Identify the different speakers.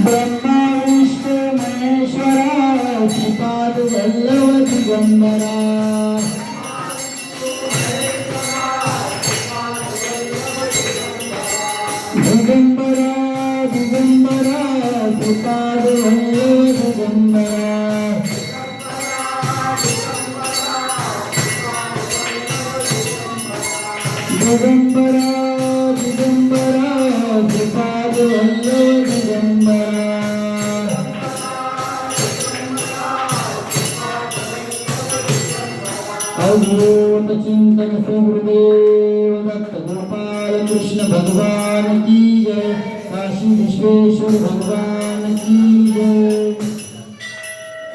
Speaker 1: ब्रह्मा विष्णु महेश्वरा श्रीपाद वल्लभ दिगंबरा दिगंबरा दिगंबरा श्रीपाद वल्लभ दिगंबरा दिगंबरा दिगंबरा श्रीपाद वल्लभ दिगंबरा अवधूत चिंतन श्री गुरुदेव दत्त गोपाल कृष्ण भगवान की जय। काशी विश्वेश्वर भगवान की जय।